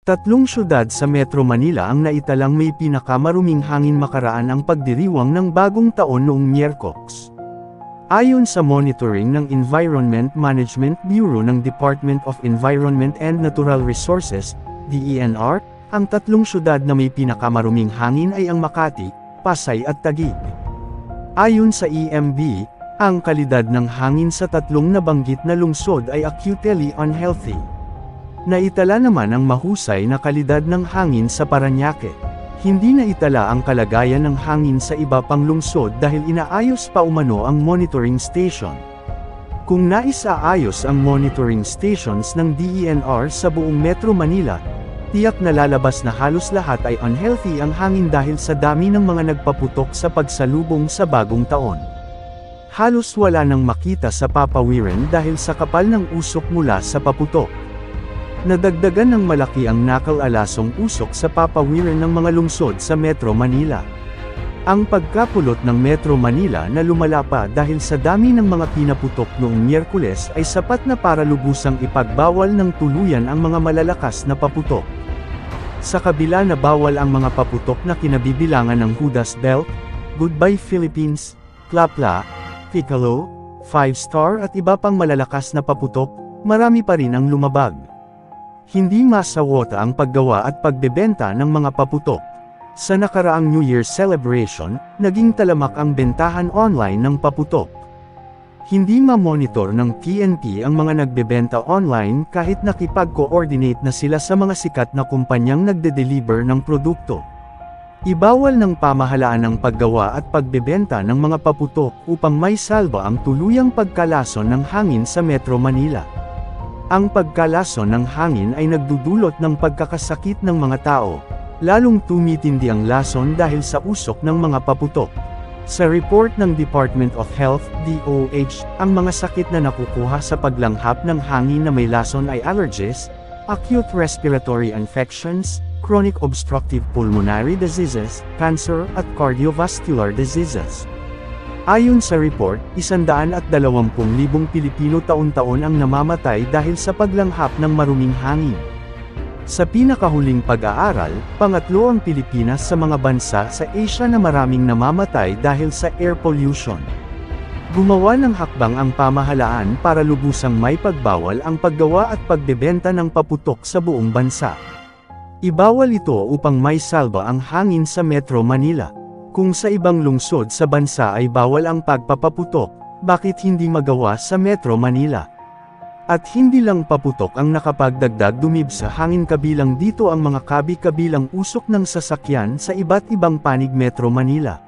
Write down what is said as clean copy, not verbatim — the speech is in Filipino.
Tatlong syudad sa Metro Manila ang naitalang may pinakamaruming hangin makaraan ang pagdiriwang ng bagong taon noong Miyerkules. Ayon sa monitoring ng Environment Management Bureau ng Department of Environment and Natural Resources, DENR, ang tatlong syudad na may pinakamaruming hangin ay ang Makati, Pasay at Taguig. Ayon sa EMB, ang kalidad ng hangin sa tatlong nabanggit na lungsod ay acutely unhealthy. Naitala naman ang mahusay na kalidad ng hangin sa Parañaque. Hindi naitala ang kalagayan ng hangin sa iba pang lungsod dahil inaayos pa umano ang monitoring station. Kung naisaayos ang monitoring stations ng DENR sa buong Metro Manila, tiyak na lalabas na halos lahat ay unhealthy ang hangin dahil sa dami ng mga nagpaputok sa pagsalubong sa bagong taon. Halos wala nang makita sa papawiran dahil sa kapal ng usok mula sa paputok. Nadagdagan ng malaki ang nakal-alasong usok sa papawiran ng mga lungsod sa Metro Manila. Ang pagkapulot ng Metro Manila na lumala pa dahil sa dami ng mga pinaputok noong Miyerkules ay sapat na para lubusang ipagbawal ng tuluyan ang mga malalakas na paputok. Sa kabila na bawal ang mga paputok na kinabibilangan ng Judas Belt, Goodbye Philippines, Plapla, Piccolo, 5-star at iba pang malalakas na paputok, marami pa rin ang lumabag. Hindi masawota ang paggawa at pagbebenta ng mga paputok. Sa nakaraang New Year celebration, naging talamak ang bentahan online ng paputok. Hindi ma-monitor ng PNP ang mga nagbebenta online kahit nakipag-coordinate na sila sa mga sikat na kumpanyang nagde-deliver ng produkto. Ibawal ng pamahalaan ang paggawa at pagbebenta ng mga paputok upang may salba ang tuluyang pagkalason ng hangin sa Metro Manila. Ang pagkalason ng hangin ay nagdudulot ng pagkakasakit ng mga tao, lalong tumitindi ang lason dahil sa usok ng mga paputok. Sa report ng Department of Health, DOH, ang mga sakit na nakukuha sa paglanghap ng hangin na may lason ay allergies, acute respiratory infections, chronic obstructive pulmonary diseases, cancer at cardiovascular diseases. Ayon sa report, 120,000 Pilipino taon-taon ang namamatay dahil sa paglanghap ng maruming hangin. Sa pinakahuling pag-aaral, pangatlo ang Pilipinas sa mga bansa sa Asia na maraming namamatay dahil sa air pollution. Gumawa ng hakbang ang pamahalaan para lubusang may pagbawal ang paggawa at pagbebenta ng paputok sa buong bansa. Ibawal ito upang may salba ang hangin sa Metro Manila. Kung sa ibang lungsod sa bansa ay bawal ang pagpapaputok, bakit hindi magawa sa Metro Manila? At hindi lang paputok ang nakapagdagdag dumib sa hangin, kabilang dito ang mga kabi-kabilang usok ng sasakyan sa iba't ibang panig Metro Manila.